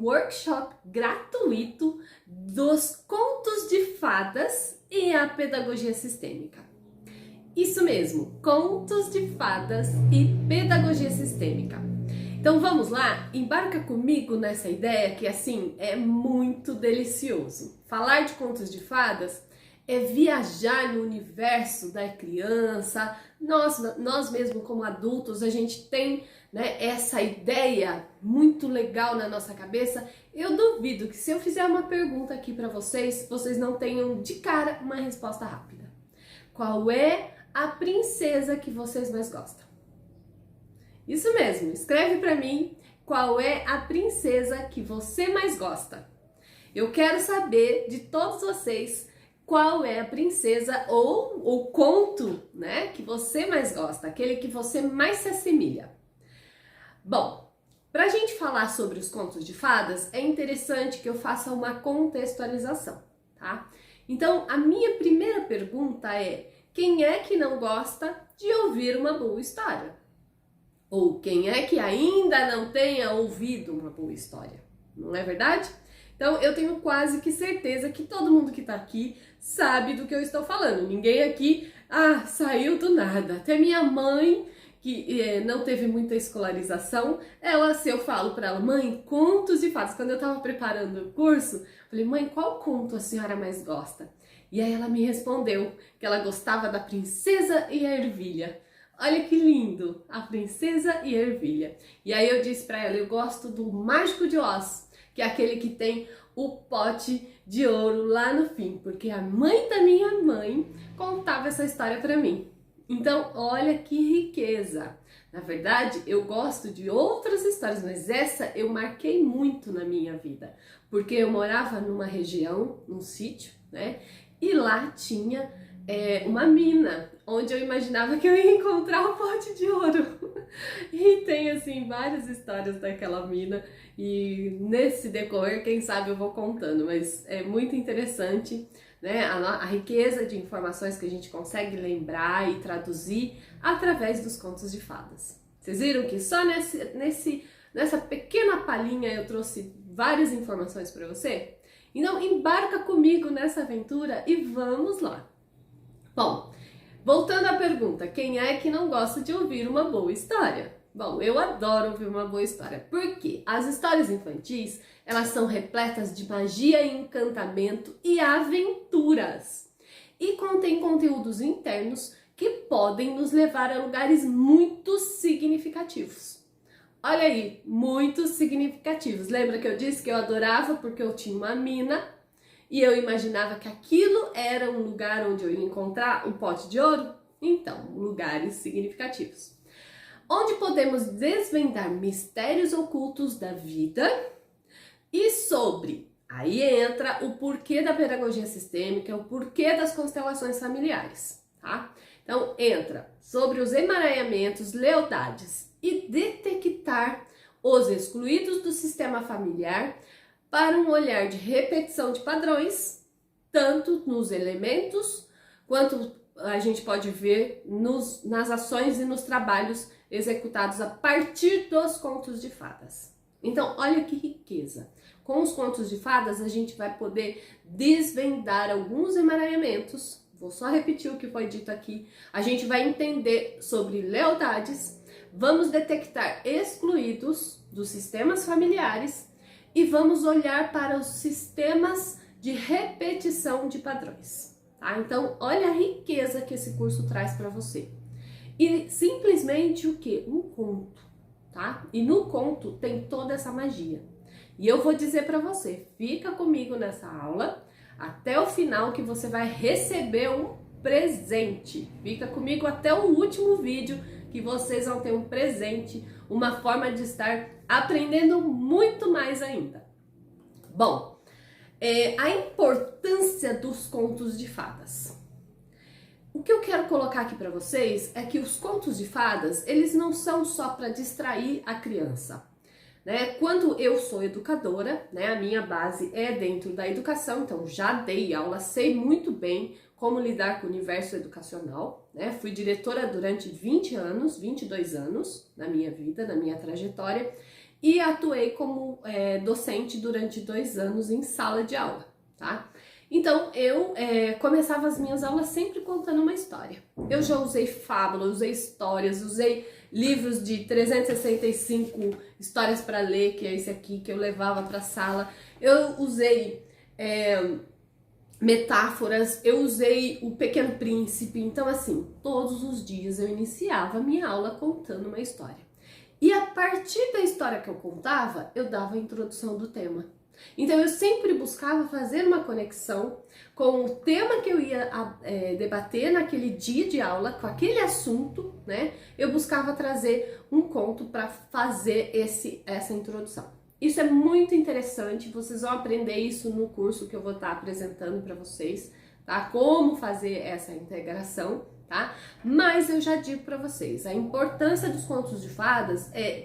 um workshop gratuito dos contos de fadas e a pedagogia sistêmica. Isso mesmo, contos de fadas e pedagogia sistêmica. Então vamos lá, embarca comigo nessa ideia que assim é muito delicioso. Falar de contos de fadas é viajar no universo da criança. Nós mesmo como adultos, a gente tem, né, essa ideia muito legal na nossa cabeça. Eu duvido que se eu fizer uma pergunta aqui para vocês, vocês não tenham de cara uma resposta rápida. Qual é a princesa que vocês mais gostam? Isso mesmo, escreve para mim qual é a princesa que você mais gosta. Eu quero saber de todos vocês qual é a princesa ou o conto, né, que você mais gosta, aquele que você mais se assemelha. Bom, para a gente falar sobre os contos de fadas, é interessante que eu faça uma contextualização, tá? Então, a minha primeira pergunta é: quem é que não gosta de ouvir uma boa história? Ou quem é que ainda não tenha ouvido uma boa história? Não é verdade? Então, eu tenho quase que certeza que todo mundo que tá aqui sabe do que eu estou falando. Ninguém aqui, saiu do nada. Até minha mãe, que não teve muita escolarização, se eu falo para ela, mãe, contos de fadas. Quando eu tava preparando o curso, eu falei, mãe, qual conto a senhora mais gosta? E aí ela me respondeu que ela gostava da Princesa e a Ervilha. Olha que lindo, a Princesa e a Ervilha. E aí eu disse para ela, eu gosto do Mágico de Oz, que é aquele que tem o pote de ouro lá no fim, porque a mãe da minha mãe contava essa história para mim. Então, olha que riqueza. Na verdade, eu gosto de outras histórias, mas essa eu marquei muito na minha vida, porque eu morava numa região, num sítio, né? E lá tinha uma mina, onde eu imaginava que eu ia encontrar o pote de ouro. E tem, assim, várias histórias daquela mina, e nesse decorrer, quem sabe eu vou contando, mas é muito interessante, né, a riqueza de informações que a gente consegue lembrar e traduzir através dos contos de fadas. Vocês viram que só nessa pequena palhinha eu trouxe várias informações para você? Então embarca comigo nessa aventura e vamos lá! Bom, voltando à pergunta, quem é que não gosta de ouvir uma boa história? Bom, eu adoro ouvir uma boa história, porque as histórias infantis, elas são repletas de magia, encantamento e aventuras. E contém conteúdos internos que podem nos levar a lugares muito significativos. Olha aí, muito significativos. Lembra que eu disse que eu adorava porque eu tinha uma mina e eu imaginava que aquilo era um lugar onde eu ia encontrar um pote de ouro? Então, lugares significativos. Onde podemos desvendar mistérios ocultos da vida e sobre, aí entra o porquê da pedagogia sistêmica, o porquê das constelações familiares, tá? Então, entra sobre os emaranhamentos, lealdades e detectar os excluídos do sistema familiar para um olhar de repetição de padrões, tanto nos elementos quanto a gente pode ver nas ações e nos trabalhos executados a partir dos contos de fadas. Então, olha que riqueza! Com os contos de fadas, a gente vai poder desvendar alguns emaranhamentos. Vou só repetir o que foi dito aqui. A gente vai entender sobre lealdades, vamos detectar excluídos dos sistemas familiares e vamos olhar para os sistemas de repetição de padrões. Tá? Então, olha a riqueza que esse curso traz para você. E simplesmente o que? Um conto, tá? E no conto tem toda essa magia. E eu vou dizer para você, fica comigo nessa aula até o final que você vai receber um presente. Fica comigo até o último vídeo que vocês vão ter um presente, uma forma de estar aprendendo muito mais ainda. Bom, a importância dos contos de fadas. O que eu quero colocar aqui para vocês é que os contos de fadas, eles não são só para distrair a criança, né? Quando eu sou educadora, né, a minha base é dentro da educação, então já dei aula, sei muito bem como lidar com o universo educacional, né? Fui diretora durante 20 anos, 22 anos na minha vida, na minha trajetória, e atuei como docente durante 2 anos em sala de aula, tá? Então, eu começava as minhas aulas sempre contando uma história. Eu já usei fábula, usei histórias, usei livros de 365 histórias para ler, que é esse aqui que eu levava para a sala. Eu usei metáforas, eu usei o Pequeno Príncipe. Então, assim, todos os dias eu iniciava a minha aula contando uma história. E a partir da história que eu contava, eu dava a introdução do tema. Então eu sempre buscava fazer uma conexão com o tema que eu ia debater naquele dia de aula, com aquele assunto, né? Eu buscava trazer um conto para fazer essa introdução. Isso é muito interessante, vocês vão aprender isso no curso que eu vou estar apresentando para vocês, tá? Como fazer essa integração, tá? Mas eu já digo para vocês, a importância dos contos de fadas é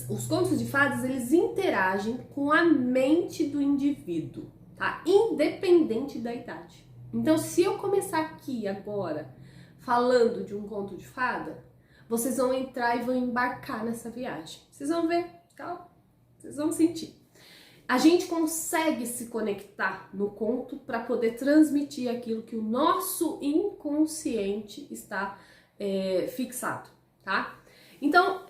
os contos de fadas, eles interagem com a mente do indivíduo, tá? Independente da idade. Então, se eu começar aqui agora falando de um conto de fada, vocês vão entrar e vão embarcar nessa viagem. Vocês vão ver, calma, vocês vão sentir. A gente consegue se conectar no conto para poder transmitir aquilo que o nosso inconsciente está fixado, tá? Então,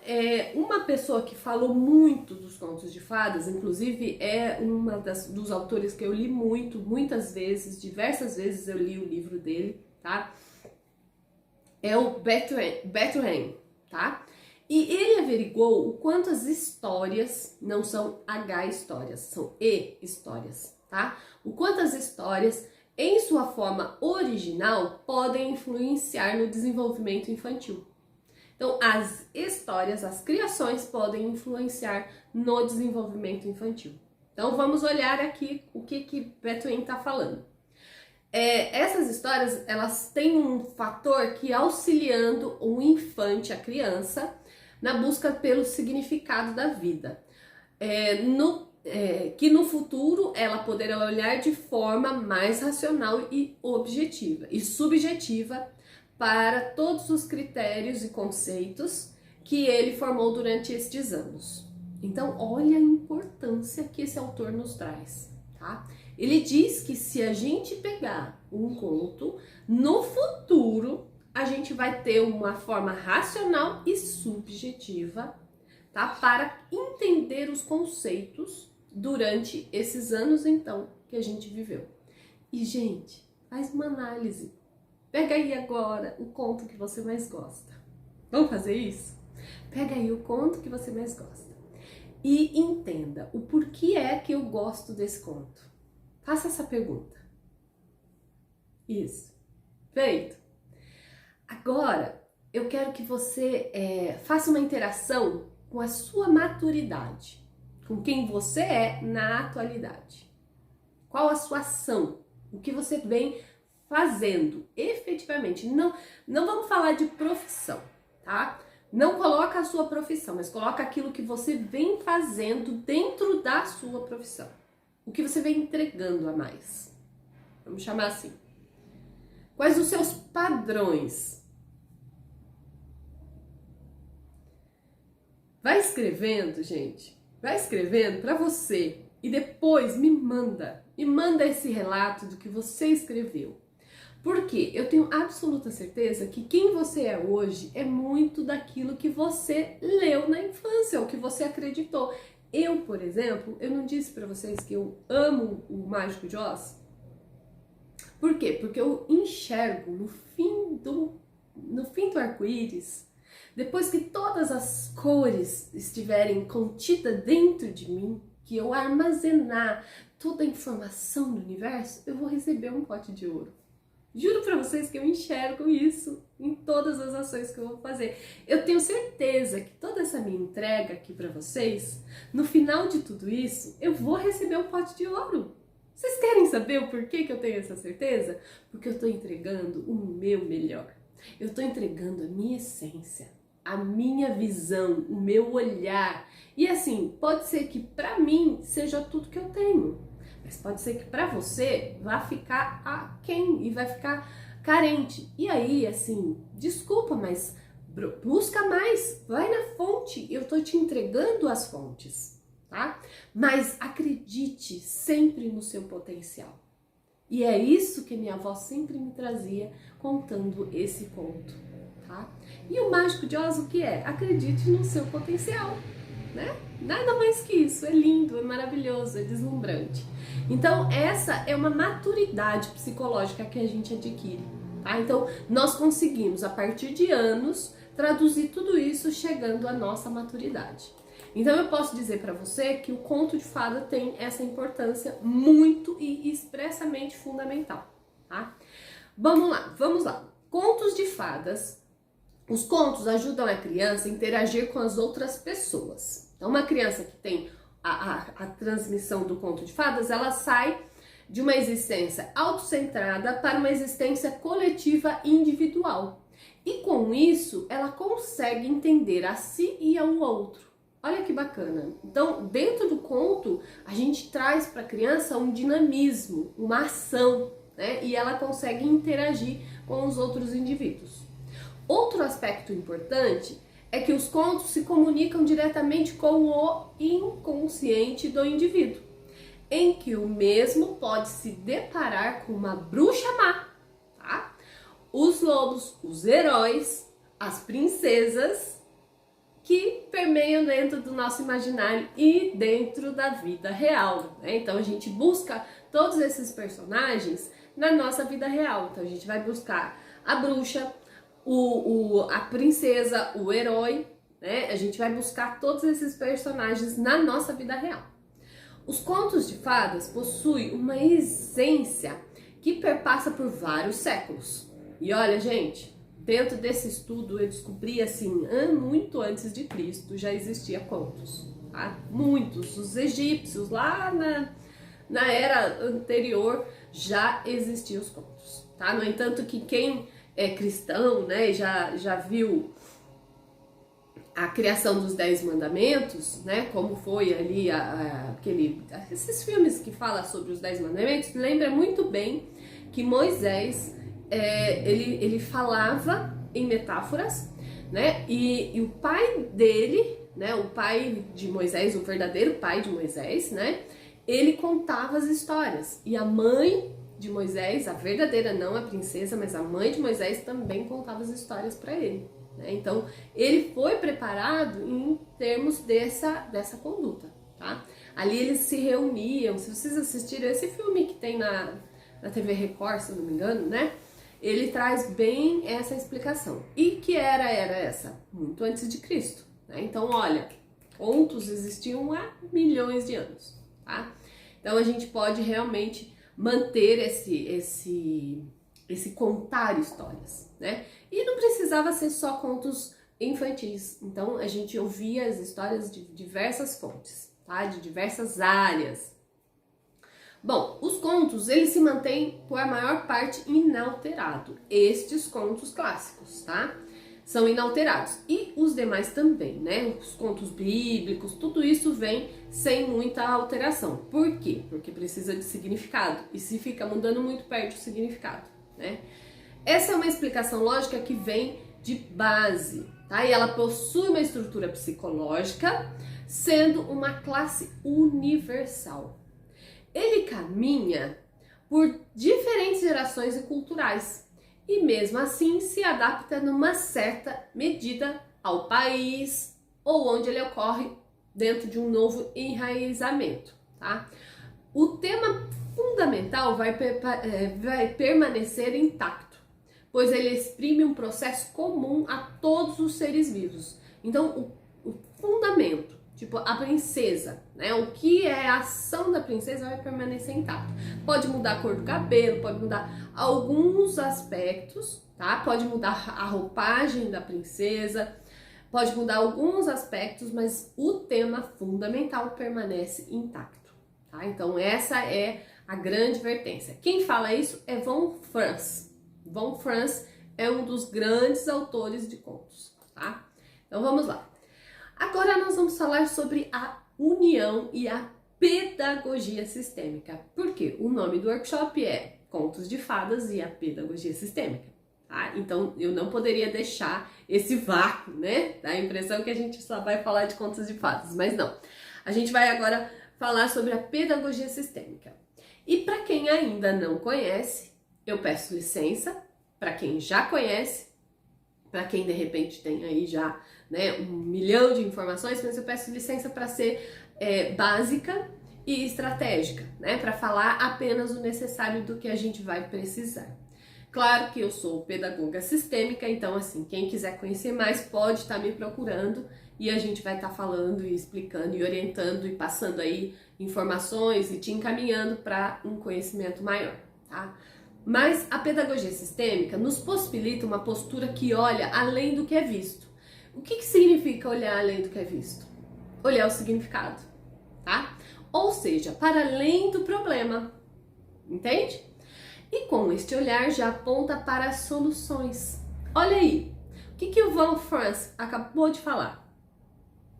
uma pessoa que falou muito dos contos de fadas, inclusive é uma dos autores que eu li muitas vezes, diversas vezes eu li o livro dele, tá? É o Bethlen, tá? E ele averigou o quanto as histórias não são H-histórias, são E-histórias, tá? O quanto as histórias, em sua forma original, podem influenciar no desenvolvimento infantil. Então, as histórias, as criações podem influenciar no desenvolvimento infantil. Então, vamos olhar aqui o que Bethlen está falando. Essas histórias, elas têm um fator que auxiliando o infante, a criança, na busca pelo significado da vida. Que no futuro ela poderá olhar de forma mais racional e objetiva e subjetiva para todos os critérios e conceitos que ele formou durante estes anos. Então, olha a importância que esse autor nos traz, tá? Ele diz que se a gente pegar um conto, no futuro a gente vai ter uma forma racional e subjetiva, tá? Para entender os conceitos durante esses anos, então, que a gente viveu. E, gente, faz uma análise. Pega aí agora o conto que você mais gosta. Vamos fazer isso? Pega aí o conto que você mais gosta. E entenda o porquê é que eu gosto desse conto. Faça essa pergunta. Isso. Feito. Agora, eu quero que você faça uma interação com a sua maturidade. Com quem você é na atualidade. Qual a sua ação? O que você vem fazendo efetivamente. Não vamos falar de profissão, tá? Não coloca a sua profissão, mas coloca aquilo que você vem fazendo dentro da sua profissão. O que você vem entregando a mais. Vamos chamar assim. Quais os seus padrões? Vai escrevendo, gente. Vai escrevendo para você e depois me manda esse relato do que você escreveu. Porque eu tenho absoluta certeza que quem você é hoje é muito daquilo que você leu na infância, ou que você acreditou. Eu, por exemplo, eu não disse para vocês que eu amo o Mágico de Oz? Por quê? Porque eu enxergo no fim do arco-íris, depois que todas as cores estiverem contidas dentro de mim, que eu armazenar toda a informação do universo, eu vou receber um pote de ouro. Juro pra vocês que eu enxergo isso em todas as ações que eu vou fazer. Eu tenho certeza que toda essa minha entrega aqui pra vocês, no final de tudo isso, eu vou receber um pote de ouro. Vocês querem saber o porquê que eu tenho essa certeza? Porque eu tô entregando o meu melhor. Eu tô entregando a minha essência, a minha visão, o meu olhar. E assim, pode ser que pra mim seja tudo que eu tenho. Mas pode ser que para você vá ficar aquém e vai ficar carente. E aí, assim, desculpa, mas busca mais, vai na fonte, eu tô te entregando as fontes, tá? Mas acredite sempre no seu potencial. E é isso que minha avó sempre me trazia contando esse conto, tá? E o Mágico de Oz o que é? Acredite no seu potencial, né? Nada mais que isso, é lindo, é maravilhoso, é deslumbrante. Então essa é uma maturidade psicológica que a gente adquire, tá? Então nós conseguimos, a partir de anos, traduzir tudo isso chegando à nossa maturidade. Então eu posso dizer para você que o conto de fada tem essa importância muito e expressamente fundamental, tá? Vamos lá. Contos de fadas. Os contos ajudam a criança a interagir com as outras pessoas. Então uma criança que tem a transmissão do conto de fadas, ela sai de uma existência autocentrada para uma existência coletiva e individual. E com isso, ela consegue entender a si e ao outro. Olha que bacana. Então, dentro do conto, a gente traz para a criança um dinamismo, uma ação, né? E ela consegue interagir com os outros indivíduos. Outro aspecto importante é que os contos se comunicam diretamente com o inconsciente do indivíduo, em que o mesmo pode se deparar com uma bruxa má, tá? Os lobos, os heróis, as princesas que permeiam dentro do nosso imaginário e dentro da vida real, né? Então a gente busca todos esses personagens na nossa vida real. Então a gente vai buscar a bruxa, a princesa, o herói, né? A gente vai buscar todos esses personagens na nossa vida real. Os contos de fadas possuem uma essência que perpassa por vários séculos. E olha, gente, dentro desse estudo eu descobri assim, muito antes de Cristo já existia contos, tá? Muitos, os egípcios lá na era anterior já existiam os contos, tá? No entanto que quem é cristão, né, já viu a criação dos 10 mandamentos, né, como foi ali esses filmes que falam sobre os 10 mandamentos, lembra muito bem que Moisés, ele falava em metáforas, né, e o pai dele, né, o pai de Moisés, o verdadeiro pai de Moisés, né, ele contava as histórias, e a mãe de Moisés, a verdadeira, não a princesa, mas a mãe de Moisés também contava as histórias para ele, né? Então ele foi preparado em termos dessa conduta, tá? Ali eles se reuniam. Se vocês assistiram esse filme que tem na TV Record, se eu não me engano, né? Ele traz bem essa explicação. E que era essa? Muito antes de Cristo, né? Então olha, contos existiam há milhões de anos, tá? Então a gente pode realmente manter esse contar histórias, né? E não precisava ser só contos infantis. Então a gente ouvia as histórias de diversas fontes, tá? De diversas áreas. Bom, os contos, eles se mantêm por a maior parte inalterado. Estes contos clássicos, tá? São inalterados. E os demais também, né? Os contos bíblicos, tudo isso vem sem muita alteração. Por quê? Porque precisa de significado. E se fica mudando muito, perde o significado, né? Essa é uma explicação lógica que vem de base, tá? E ela possui uma estrutura psicológica, sendo uma classe universal. Ele caminha por diferentes gerações e culturais. E mesmo assim se adapta numa certa medida ao país ou onde ele ocorre dentro de um novo enraizamento, tá? O tema fundamental vai permanecer intacto, pois ele exprime um processo comum a todos os seres vivos. Então o fundamento, tipo a princesa, né? O que é a ação da princesa vai permanecer intacto. Pode mudar a cor do cabelo, pode mudar alguns aspectos, tá? Pode mudar a roupagem da princesa, pode mudar alguns aspectos, mas o tema fundamental permanece intacto, tá? Então essa é a grande vertência. Quem fala isso é Von Franz. Von Franz é um dos grandes autores de contos, tá? Então vamos lá. Agora nós vamos falar sobre a união e a pedagogia sistêmica. Por quê? O nome do workshop é Contos de Fadas e a Pedagogia Sistêmica. tá? Então eu não poderia deixar esse vácuo, né? Dá a impressão que a gente só vai falar de contos de fadas, mas não. A gente vai agora falar sobre a pedagogia sistêmica. E para quem ainda não conhece, eu peço licença. Para quem já conhece, para quem de repente tem aí já, né, 1 milhão de informações, mas eu peço licença para ser básica e estratégica, né, para falar apenas o necessário do que a gente vai precisar. Claro que eu sou pedagoga sistêmica, então assim, quem quiser conhecer mais pode estar me procurando e a gente vai estar falando e explicando e orientando e passando aí informações e te encaminhando para um conhecimento maior, tá? Mas a pedagogia sistêmica nos possibilita uma postura que olha além do que é visto. O que significa olhar além do que é visto? Olhar o significado, tá? Ou seja, para além do problema, entende? E com este olhar já aponta para as soluções. Olha aí, o que o Van Frans acabou de falar?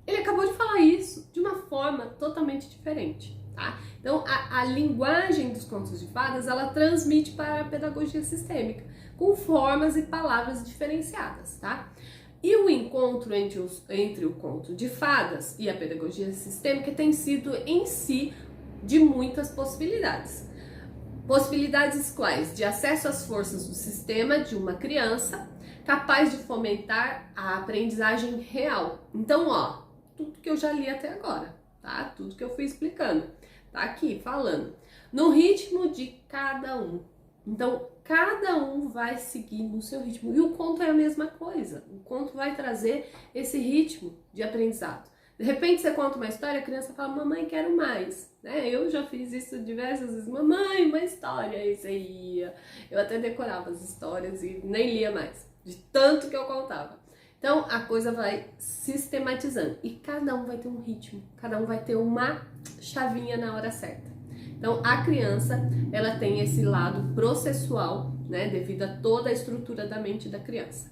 Ele acabou de falar isso de uma forma totalmente diferente, tá? Então, a linguagem dos contos de fadas, ela transmite para a pedagogia sistêmica, com formas e palavras diferenciadas, tá? E o encontro entre o conto de fadas e a pedagogia sistêmica tem sido em si de muitas possibilidades. Possibilidades quais? De acesso às forças do sistema de uma criança, capaz de fomentar a aprendizagem real. Então, ó, tudo que eu já li até agora, tá? Tudo que eu fui explicando, tá aqui falando. No ritmo de cada um. Então, cada um vai seguir no seu ritmo. E o conto é a mesma coisa. O conto vai trazer esse ritmo de aprendizado. De repente você conta uma história, a criança fala, mamãe, quero mais. Né? Eu já fiz isso diversas vezes. Mamãe, uma história. Aí você ia. Eu até decorava as histórias e nem lia mais. De tanto que eu contava. Então, a coisa vai sistematizando. E cada um vai ter um ritmo. Cada um vai ter uma chavinha na hora certa. Então, a criança, ela tem esse lado processual, né? Devido a toda a estrutura da mente da criança.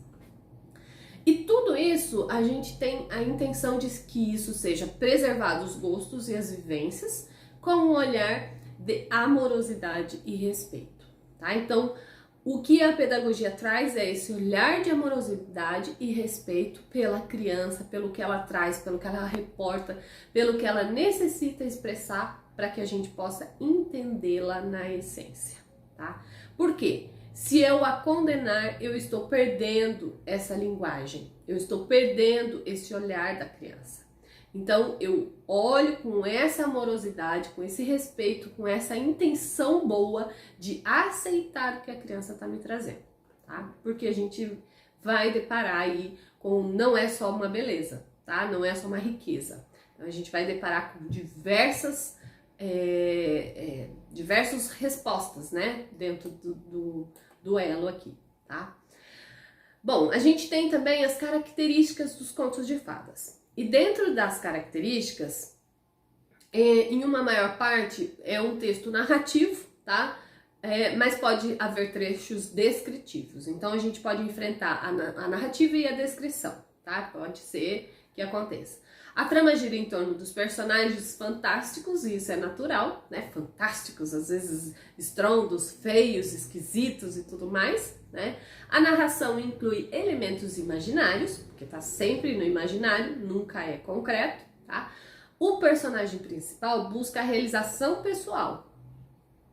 E tudo isso, a gente tem a intenção de que isso seja preservado os gostos e as vivências com um olhar de amorosidade e respeito, tá? Então, o que a pedagogia traz é esse olhar de amorosidade e respeito pela criança, pelo que ela traz, pelo que ela reporta, pelo que ela necessita expressar para que a gente possa entendê-la na essência, tá? Por quê? Se eu a condenar, eu estou perdendo essa linguagem, eu estou perdendo esse olhar da criança. Então, eu olho com essa amorosidade, com esse respeito, com essa intenção boa de aceitar o que a criança está me trazendo, tá? Porque a gente vai deparar aí com, não é só uma beleza, tá? Não é só uma riqueza. Então, a gente vai deparar com diversas respostas, né? Dentro do elo aqui, tá? Bom, a gente tem também as características dos contos de fadas. E dentro das características, em uma maior parte, é um texto narrativo, tá? Mas pode haver trechos descritivos. Então, a gente pode enfrentar a narrativa e a descrição, tá? Pode ser que aconteça. A trama gira em torno dos personagens fantásticos, e isso é natural, né? Fantásticos, às vezes estrondos, feios, esquisitos e tudo mais, né? A narração inclui elementos imaginários, porque tá sempre no imaginário, nunca é concreto, tá? O personagem principal busca a realização pessoal.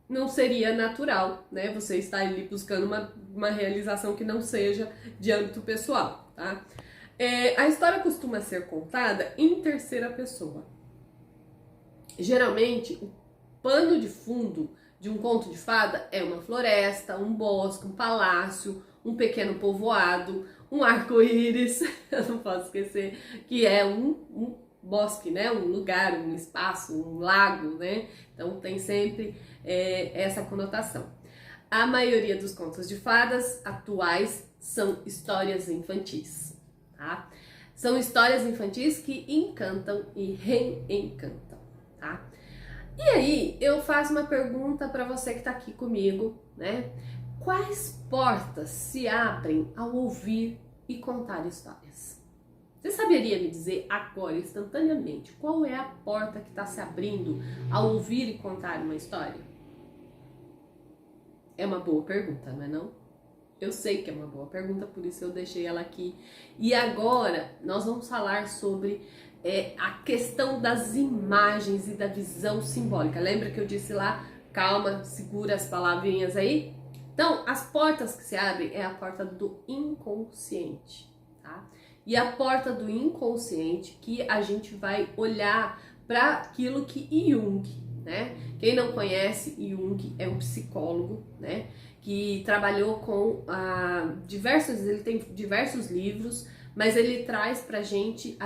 Não seria natural, né? Você estar ali buscando uma realização que não seja de âmbito pessoal, tá? A história costuma ser contada em terceira pessoa. Geralmente, o pano de fundo de um conto de fada é uma floresta, um bosque, um palácio, um pequeno povoado, um arco-íris, eu não posso esquecer, que é um bosque, né? Um lugar, um espaço, um lago, né? Então tem sempre essa conotação. A maioria dos contos de fadas atuais são histórias infantis. Tá? São histórias infantis que encantam e reencantam, tá? E aí, eu faço uma pergunta para você que tá aqui comigo, né? Quais portas se abrem ao ouvir e contar histórias? Você saberia me dizer agora, instantaneamente, qual é a porta que está se abrindo ao ouvir e contar uma história? É uma boa pergunta, não é não? Eu sei que é uma boa pergunta, por isso eu deixei ela aqui. E agora nós vamos falar sobre a questão das imagens e da visão simbólica. Lembra que eu disse lá, calma, segura as palavrinhas aí? Então, as portas que se abrem é a porta do inconsciente, tá? E a porta do inconsciente que a gente vai olhar para aquilo que Jung, né? Quem não conhece, Jung é um psicólogo, né? Que trabalhou com ele tem diversos livros, mas ele traz pra gente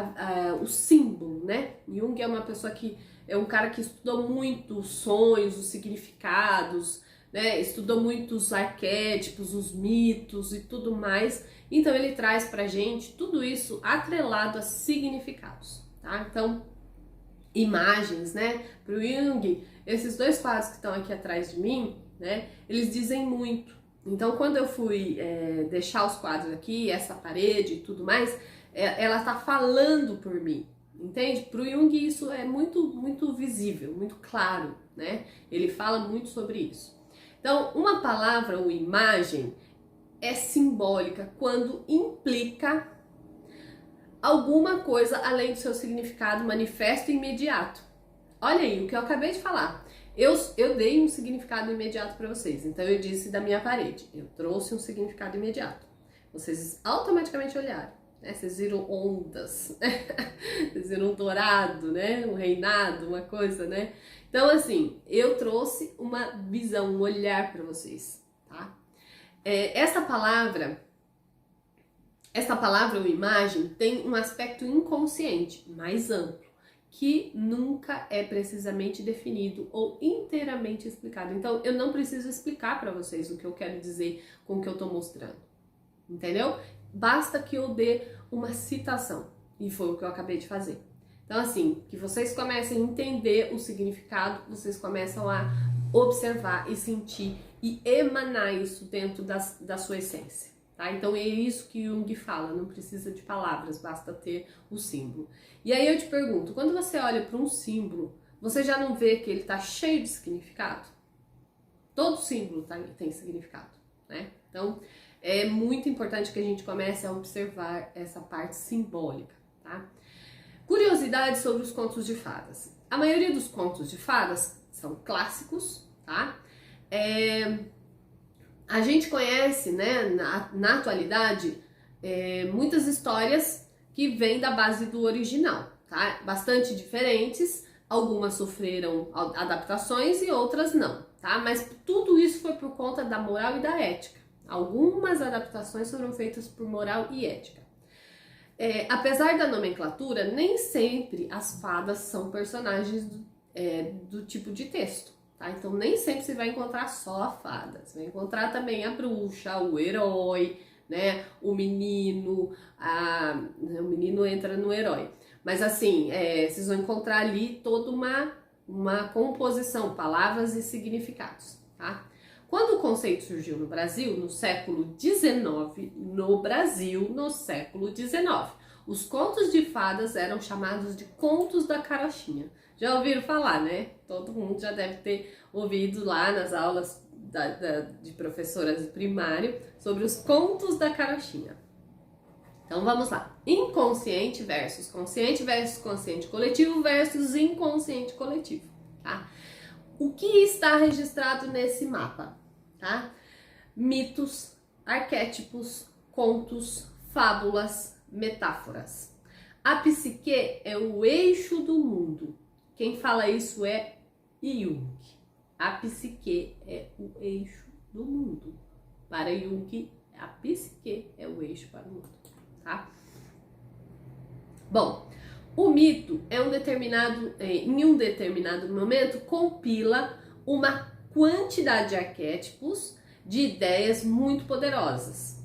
o símbolo, né? Jung é uma pessoa que é um cara que estudou muito os sonhos, os significados, né? Estudou muito os arquétipos, os mitos e tudo mais. Então ele traz pra gente tudo isso atrelado a significados, tá? Então, imagens, né? Pro Jung, esses dois quadros que estão aqui atrás de mim, né? Eles dizem muito. Então, quando eu fui deixar os quadros aqui, essa parede e tudo mais, ela tá falando por mim, entende? Pro Jung isso é muito visível, muito claro, né? Ele fala muito sobre isso. Então, uma palavra ou imagem é simbólica quando implica alguma coisa além do seu significado manifesto e imediato. Olha aí, o que eu acabei de falar. Eu dei um significado imediato para vocês, então eu disse da minha parede. Eu trouxe um significado imediato. Vocês automaticamente olharam, né? Vocês viram ondas, vocês viram um dourado, né? Um reinado, uma coisa, né? Então, assim, eu trouxe uma visão, um olhar para vocês, tá? Essa palavra ou imagem tem um aspecto inconsciente, mais amplo, que nunca é precisamente definido ou inteiramente explicado. Então, eu não preciso explicar para vocês o que eu quero dizer com o que eu estou mostrando, entendeu? Basta que eu dê uma citação, e foi o que eu acabei de fazer. Então, assim, que vocês comecem a entender o significado, vocês começam a observar e sentir e emanar isso dentro da sua essência. Tá? Então é isso que Jung fala, não precisa de palavras, basta ter o símbolo. E aí eu te pergunto, quando você olha para um símbolo, você já não vê que ele está cheio de significado? Todo símbolo tem significado, né? Então é muito importante que a gente comece a observar essa parte simbólica, tá? Curiosidade sobre os contos de fadas. A maioria dos contos de fadas são clássicos, tá? A gente conhece, né, na atualidade, muitas histórias que vêm da base do original, tá? Bastante diferentes, algumas sofreram adaptações e outras não, tá? Mas tudo isso foi por conta da moral e da ética. Algumas adaptações foram feitas por moral e ética. Apesar da nomenclatura, nem sempre as fadas são personagens do tipo de texto. Tá? Então nem sempre você vai encontrar só a fada, você vai encontrar também a bruxa, o herói, né? O menino entra no herói. Mas assim, vocês vão encontrar ali toda uma composição, palavras e significados. Tá? Quando o conceito surgiu no Brasil, no século XIX, os contos de fadas eram chamados de contos da carochinha. Já ouviram falar, né? Todo mundo já deve ter ouvido lá nas aulas de professoras de primário sobre os contos da carochinha. Então vamos lá. Inconsciente versus consciente coletivo versus inconsciente coletivo, tá? O que está registrado nesse mapa, tá? Mitos, arquétipos, contos, fábulas, metáforas. A psique é o eixo do mundo. Quem fala isso é Jung. A psique é o eixo do mundo. Para Jung, a psique é o eixo para o mundo, tá? Bom, o mito em um determinado momento, compila uma quantidade de arquétipos, de ideias muito poderosas,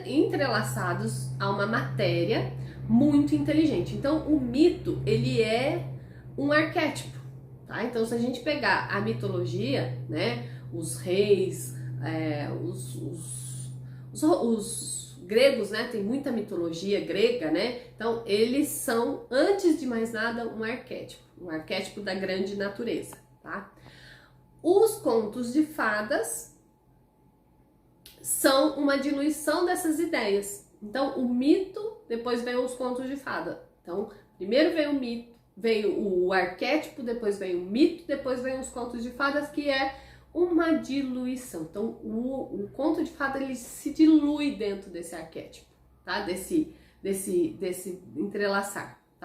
entrelaçados a uma matéria muito inteligente. Então, o mito, ele é um arquétipo, tá? Então, se a gente pegar a mitologia, né, os reis, os gregos, né, tem muita mitologia grega, né? Então, eles são, antes de mais nada, um arquétipo da grande natureza, tá? Os contos de fadas são uma diluição dessas ideias. Então, o mito, depois vem os contos de fada. Então, primeiro vem o mito, vem o arquétipo, depois vem o mito, depois vem os contos de fadas, que é uma diluição. Então, o conto de fada, ele se dilui dentro desse arquétipo, tá? Desse entrelaçar.